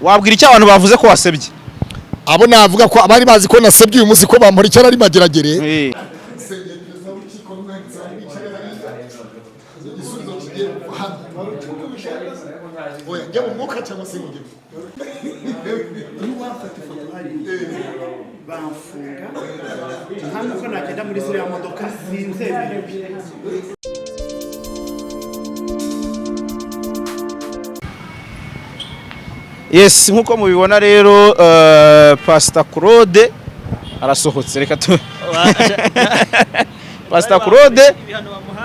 Wabwira icyo abantu bavuze ko wasebye? Abo navuga ko abari bazi ko nasebye uyu munsi ko bamporikira ari mageragere. Oya, njye mu mwuka cyangwa se mu gihe. Bamfunga. Hano ko nagenda muri ziriya modoka sinzemeye. Yes, nkuko mubibona rero Pst CLAUDE arasohotse reka tu Pst CLAUDE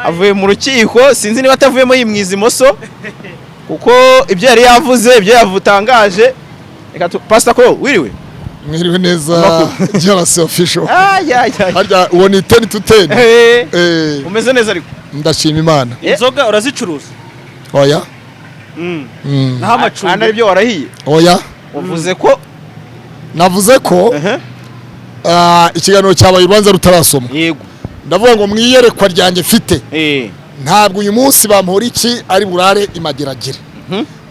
avuye mu rukiko, sinzi niba atavuyemo yimwiza imoso kuko ibyo yari yavuze ibyo yavutangaje. Reka tu Pst CLAUDE wiriwe? Mwiriwe neza JALAS official. Harya uwo ni 10 to 10. Umeze neza ariko? Ndashima Imana. Inzoga urazicuruza? Oya. Naho amacumbi ari byo warahiye? Oya. Uvuze ko navuze ko ikiganiro cyabaye urubanza rutarasoma. Yego. Ndavuga ngo mwiyerekwa ryanjye fite. Ntabwo uyu munsi Bamporiki ari burare imageragere.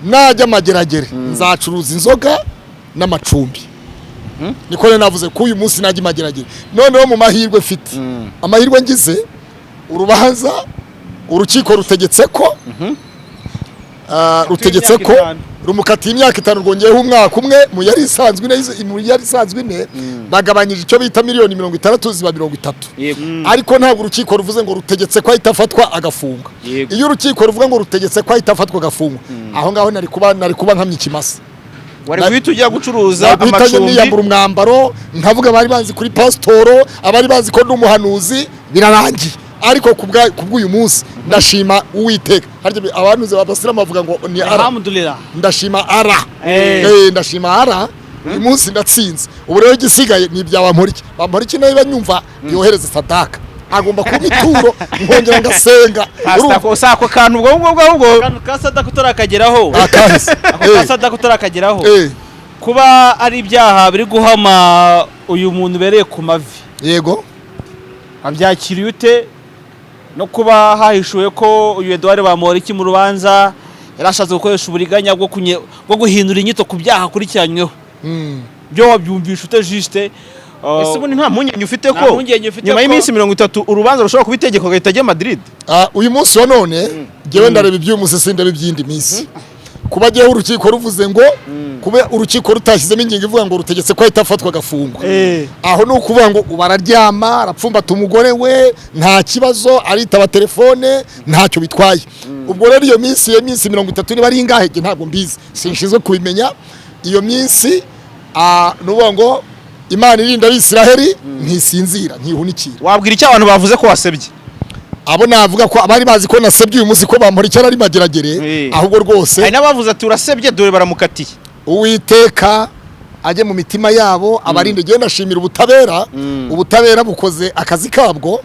Najya mageragere nzacuruza inzoga n'amacumbi. Niko navuze ko uyu munsi najya mageragere. Noneho mu mahirwe fite. Amahirwe ngize urubanza urukiko rutegetse ko rutegetse ko rumukatiye imyaka 5 rwongeyeho umwaka umwe mu yari isanzwe ne bagabanyije icyo bita miliyoni 60 ziba 30. Ariko ntabwo urukiko ruvuze ngo rutegetse ko ahitafatwa agafunga. Iyo urukiko ruvuga ngo rutegetse ko ahitafatwa agafunga, aho ngaho nari kuba nkamye ikimasa. Wari guhita ujya gucuruza amacumbi niyambura umwambaro nkavuga bari bazi kuri pasitoro, abari bazi ko n'umuhanuzi birarangiye. Ariko kubw'uyu munsi ndashima Uwiteka. Harya abantuze babasira bavuga ngo ni ara. Alhamdulillah. Ndashima ara. Ndashima ara. Uyu munsi ndatsinze. Ubu rero gisigaye ni ibya Bamporiki. Bamporiki nayo banyumva yohereza sadaka. Agomba kumituro nkongera ngasenga. Pastor sako kantu ubwo Kantu kasada kutorakageraho. Kasada kutorakageraho. Kuba ari ibyaha biri guhama uyu muntu bereye ku mavi. Yego. Abyakiriye ute no kuba hahishuwe ko uyu Edouard Bamporiki mu rubanza yarashatse gukoresha uburiganya bwo guhindura inyito ku byaha kurikiranyweho? Byo wabyumvisha ute juste? Ese ubu nta munyenye ufite ko nyuma y'iminsi 30 urubanza rushobora kuba itegeko gahita ajya Madrid? Uyu munsi wa none ngewe ndareba iby'uyu munsi sinde bibyindi minsi. Kuba giye urukiko ruvuze ngo kube urukiko rutashyizemo ingingo ivuga ngo rutegetse ko ahitafatwa agafungwa. Aho no kuvuga ngo ubararyama arapfumbata umugore we nta kibazo aritaba telefone ntacyo bitwaye. Ubwo rero iyo minsi 30 niba ari ingahe ntabwo mbizi, sinshizwe kubimenya. Iyo minsi nuvuga ngo Imana irinda Abisiraheli ntisinzira ntihunikira. Wabwira icyo abantu bavuze ko wasebye? Abo navuga ko abari bazi ko nasebye uyu munsi ko Bamporikira ari mageragere, ahubwo rwose hari nabavuze ati urasebye dore baramukatiye. Uwiteka aje mu mitima yabo abarinde. Genda shimira ubutabera. Ubutabera bukoze akazi kabwo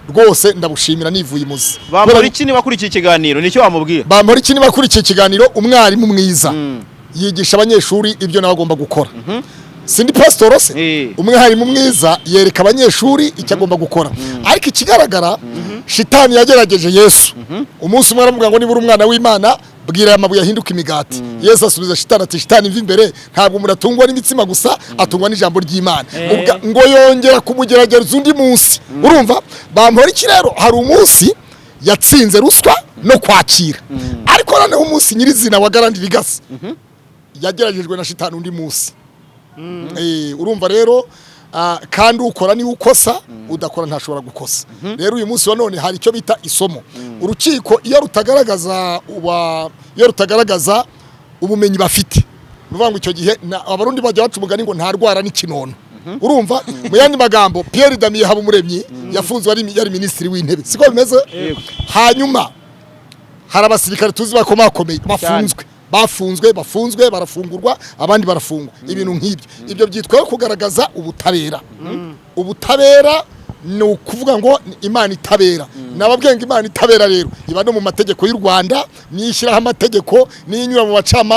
rwose ndabushimira nivuye imuzi. Bamporiki niba kuri iki kiganiro nicyo wamubwira? Bamporiki niba kuri iki kiganiro umwarimu mwiza yigisha abanyeshuri ibyo nabagomba gukora. Sindi pastor se umwarimu mwiza yereka abanyeshuri icyo agomba gukora. Ariko ikigaragara shitani yagerageje Yesu. Umunsi umwe aravuga ngo nibura umwana w'Imana bwira amabuye ahinduka imigati. Yesu asubiza shitani ati shitani mvi imbere ntabwo muratungwa n'imitsima gusa atungwa n'ijambo ry'Imana. Ngo yongera kumugerageza undi munsi. Urumva Bamporiki rero hari umunsi yatsinze ruswa no kwakira. Ariko noneho umunsi nyirizina wagarandi rigasi yageragejwe na shitani undi munsi. Urumva rero kandi ukora ni ukosa udakora ntashobora gukosa. Rero uyu munsi wa none hari icyo bita isomo. Urukiko iyo rutagaragaza ubumenyi bafite, nuvuga ngo icyo gihe abarundi bajya baca umugani ngo nta rwara n'ikinono. Urumva mu yandi magambo Pierre Damien Habumuremyi yafunzwe yari minisitiri w'intebe, siko bimeze. Hanyuma hari abasirikare tuzi bakomakomeye bafunzwe barafungurwa abandi barafungwa. Ibintu nk'ibyo ibyo byitwa kugaragaza ubutabera. Ubutabera ni ukuvuga ngo Imana itabera. Nababwenga Imana itabera rero iba no mu mategeko y'u Rwanda, niyishyiraho amategeko ninyura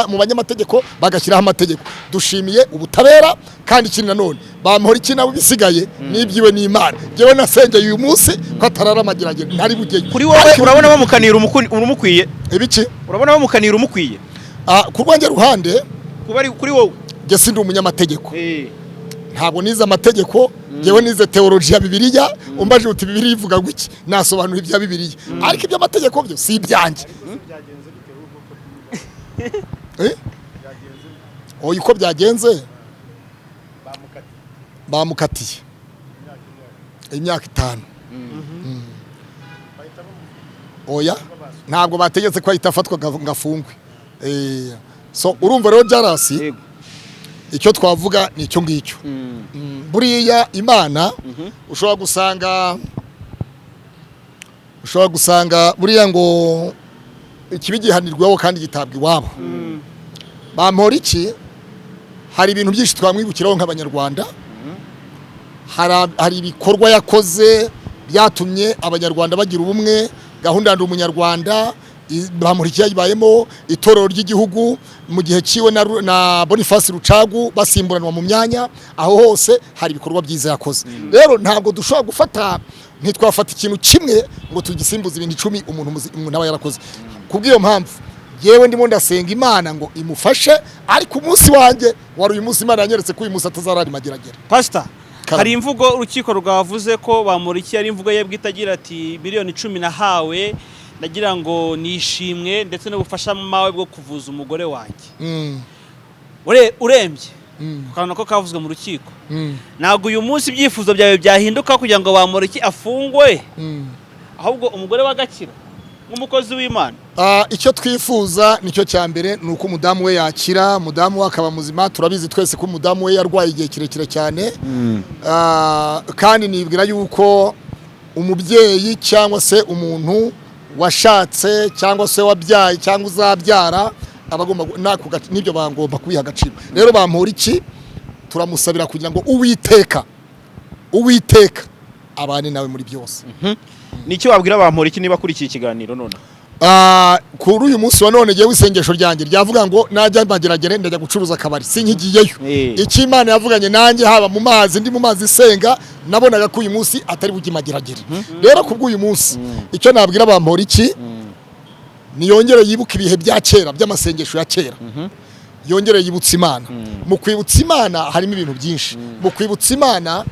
mu banyamategeko bagashyiraho amategeko. Dushimiye ubutabera kandi ikindi nanone Bamporiki nabo bisigaye nibyiwe n'Imana. Jewe nasengeye uyu munsi ko atarara amageragere ntari bugeye. Kuri wowe urabona bamukanira umukwiye? Ibiki? Urabona bamukanira umukwiye? Ku rwanjye ruhande kuba ari kuri wowe nge sindi umunyamategeko ntabwo nize amategeko ngewe nize teologiya Bibiliya umbaje uti Bibiliya ivuga gwiki nasobanura ibya Bibiliya ariko ibyo amategeko byo si ibyanjye oya uko byagenze bamukatiye imyaka 5 oya ntabwo bategetse ko ahita afatwa ngafungwe so urumva rero JALAS icyo twavuga ni icyo ngicyo buriya Imana ushobora gusanga buriya ngo ikibigihanirwaho kandi gitabwa iwabo Bamporiki hari ibintu byinshi twamwibukiraho nk'abanyarwanda hari ibikorwa yakoze byatumye abanyarwanda bagira ubumwe gahunda ndi umunyarwanda Bamporiki yabayemo itorero ry'igihugu mu gihe ciwe na Boniface Rucagu basimburanwa mu myanya aho hose hari ibikorwa byiza yakoze rero ntabwo dushobora gufata ntitwafata ikintu kimwe ngo tugisimbuze ibintu 10 umuntu aba yarakoze kubwiyo mpamvu yewe ndimo ndasenga Imana ngo imufashe ariko umunsi wanjye wari uyu munsi Imana yanyeretse ko uyu munsi atazarari mageragere Pastor hari imvugo urukiko rwavuze ko Bamporiki ari imvugo ye bwitagira ati miliyoni 10 nahawe nagira ngo nishimwe ndetse no gufasha mawe bwo kuvuza umugore wanjye urembye ukabona ko kavuzwe mu rukiko ntabwo uyu munsi ibyifuzo byawe byahinduka kugira ngo Bamporiki afungwe ahubwo umugore wagakira nk'umukozi w'Imana icyo twifuza nicyo cya mbere nuko umudamu we yakira umudamu we akaba muzima turabizi twese ko umudamu we yarwaye igihe kirekire cyane kandi nibwira yuko umubyeyi cyangwa se umuntu washatse cyangwa se wabyaye cyangwa uzabyara abagomba n'ibyo bangomba kubiha agaciro rero Bamporiki turamusabira kugira ngo uwiteka abane nawe muri byose nicyo wabwira Bamporiki niba kuri iki kiganiro none kuri uyu munsi wa none giye wisengesho ryanjye ryavuga ngo najya mageragere ndajya gucuruza akabari sinkigiyeyo iki Imana yavuganye nanjye haba mu mazi ndi mu mazi senga nabonaga ko uyu munsi atari bugimageragere rero kubw'uyu munsi icyo nabwira Bamporiki niyongere yibuka ibihe bya kera by'amasengesho ya kera yongere yibutsa Imana mu kwibutsa Imana harimo ibintu byinshi mu kwibutsa Imana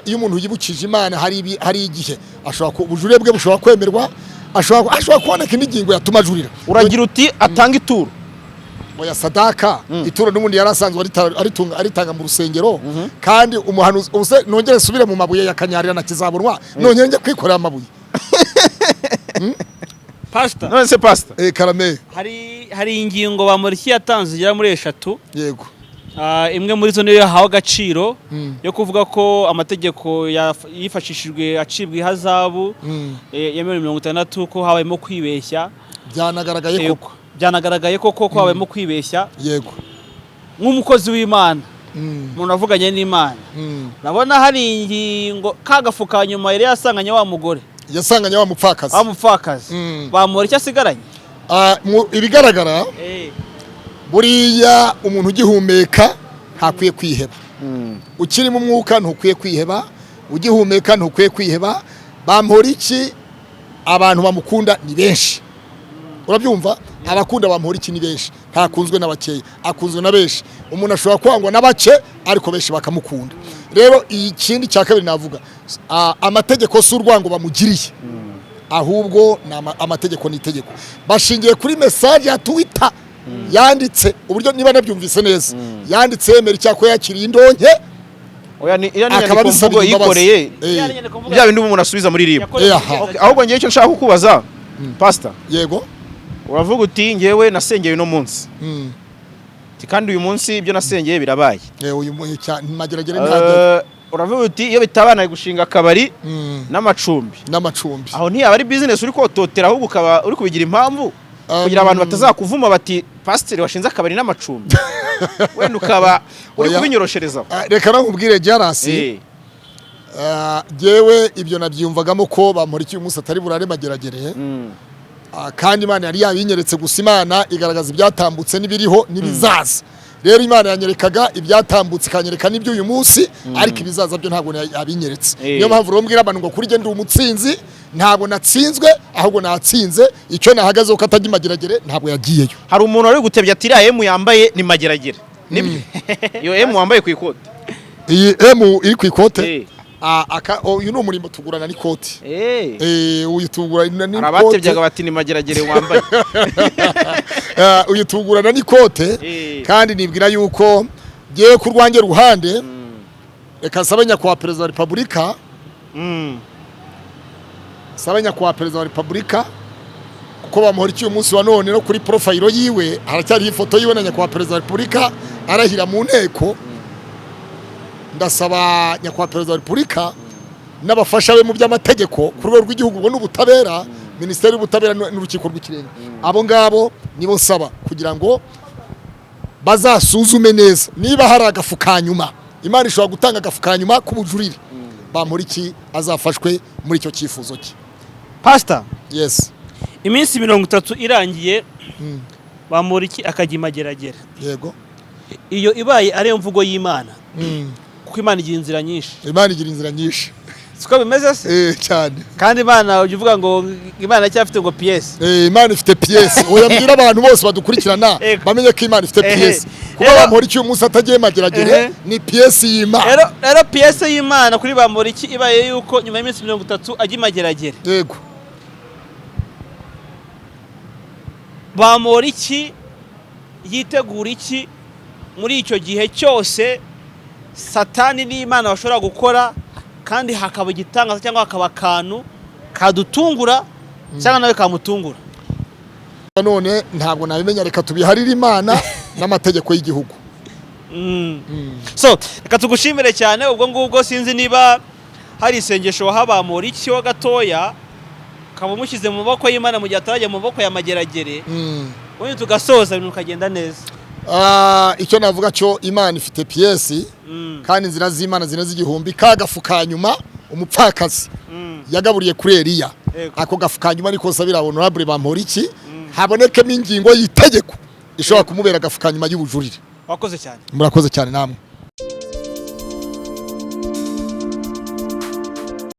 iyo umuntu yibukije Imana hari igihe ashobora ubujure bwe bushobora kwemerwa ashobora kuboneka ingingo yatuma ajurira uragira uti atanga ituro oya sadaka ituro n'ubundi yarasanzwe aritanga mu rusengero kandi umuhanuzi nongere subire mu mabuye ya Kanyarira na Kizabonwa nongere njye kwikorera amabuye Pastor none se Pastor karame hari ingingo Bamporiki yatanze gira muri 3 yego imwe muri zo niyo yahawe agaciro yo kuvuga ko amategeko yifashishijwe acibwa ihazabu ya 60 ko habayemo kwibeshya byanagaragaye ko habayemo kwibeshya yego nk'umukozi w'Imana umuntu avuganye n'Imana nabona hari ingingo kagafuka nyuma yari yasanganye wa mugore yasanganye wa mupfakazi Bamporiki asigaranye ibigaragara buriya umuntu ugihumeka ntakwiye kwiheba ukiri mu mwuka ntukwiye kwiheba ugihumeka ntukwiye kwiheba Bamporiki abantu bamukunda ni benshi urabyumva abakunda Bamporiki ni benshi ntakunzwe n'abakeya akunzwe na benshi umuntu ashobora kwangwa n'abake ariko benshi bakamukunda rero ikindi cya kabiri navuga amategeko si urwango bamugiriye ahubwo amategeko ni itegeko bashingiye kuri message ya Twitter yanditse uburyo niba nabyumvise neza yanditse yemera icyako yakiriye indonke oya ni akaba bisabiye yikoreye bya bintu umuntu asubiza muri riba ahubwo ngiye cyo nshaka kukubaza Pastor yego uravuga uti ngewe nasengeye no munsi kandi uyu munsi ibyo nasengeye birabaye uyu mageragere ntabwo uravuga uti iyo bitabanaye gushinga akabari n'amacumbi aho ntiyaba ari business uri kototera ahubwo ukaba uri kubigira impamvu kugira abantu batazakuvuma bati Pastor washinze akabari n'amacumbi wenda ukaba uri kubinyoroshereza reka nakubwire JALAS jewe ibyo nabyumvagamo ko Bamporiki uyu munsi atari burare mageragere kandi Imana yari yabinyeretse gusa Imana igaragaza ibyatambutse n'ibiriho n'ibizaza rero Imana yanyerekaga ibyatambutse kanyereka n'ibyo uyu munsi ariko ibizaza byo ntabwo yabinyeretse niyo mpamvu rero mbwira abantu ngo kuri gende umutsinzi ntabwo natsinzwe ahubwo natsinze icyo nahagazeho ko atajya imageragere ntabwo yagiyeyo. Hari umuntu wari gutebya ati iriya emu yambaye ni mageragere nibyo iyo emu wambaye ku ikote iyi emu iri ku ikote uyu ni umurimbo tugurana n'ikoti uyu tugurana n'ikote abatebyaga bati ni mageragere wambaye uyu tugurana n'ikote kandi nibwira yuko giye ku rwange ruhande reka sabe nyakubahwa perezida wa repubulika sabe nyakubahwa perezida wa repubulika kuko Bamporiki uyu munsi wa none no kuri profile yiwe haracyari ifoto yiwe na nyakubahwa perezida wa repubulika arahira mu nteko. Ndasaba nyakubahwa perezida wa repubulika n'abafasha be mu by'amategeko ku rwego rw'igihugu ngo n'ubutabera minisiteri y'ubutabera n'urukiko rw'ikirenga abo ngabo nibo nsaba kugira ngo bazasuzume neza niba hari agafu kanyuma Imana ishobora gutanga agafu kanyuma k'ubujurire Bamporiki azafashwe muri icyo cyifuzo cye. Pastor yes iminsi 30 irangiye Bamporiki akajya imageragere yego iyo ibaye ari mvugo y'Imana kuko Imana igira inzira nyinshi. Imana igira inzira nyinshi siko bimeze se cyane kandi Imana ujye uvuga ngo Imana cyafite ngo PS Imana ifite PS oya mbwira abantu bose badukurikirana bamenye ko Imana ifite PS kuba Bamporiki uyu munsi atagiye mageragere ni PS y'Imana rero PS y'Imana kuri Bamporiki ibaye yuko nyuma y'iminsi 30 ajya imageragere yego Bamporiki yitegura iki muri icyo gihe cyose Satani n'Imana bashobora gukora kandi hakaba igitangaza cyangwa hakaba akantu kadutungura cyangwa nawe kamutungura none ntabwo nabimenya reka tubiharire Imana n'amategeko y'igihugu. So reka tugushimire cyane ubwo ngubwo sinzi niba hari isengesho waha Bamporiki ho gatoya kaba mushyize mu maboko y'Imana mu gihe atarajya mu maboko ya mageragere ubundi tugasoza ibintu ukagenda neza. Icyo navuga cyo Imana ifite PS kandi inzira z'Imana zina z'igihumbi kagafu kanyuma umupfakazi yagaburiye kuri Eliya ako gafu kanyuma niko sabira honorable Bamporiki habonekemo ingingo y'itegeko ishobora kumubera gafu kanyuma y'ubujurire. Wakoze cyane. Murakoze cyane namwe.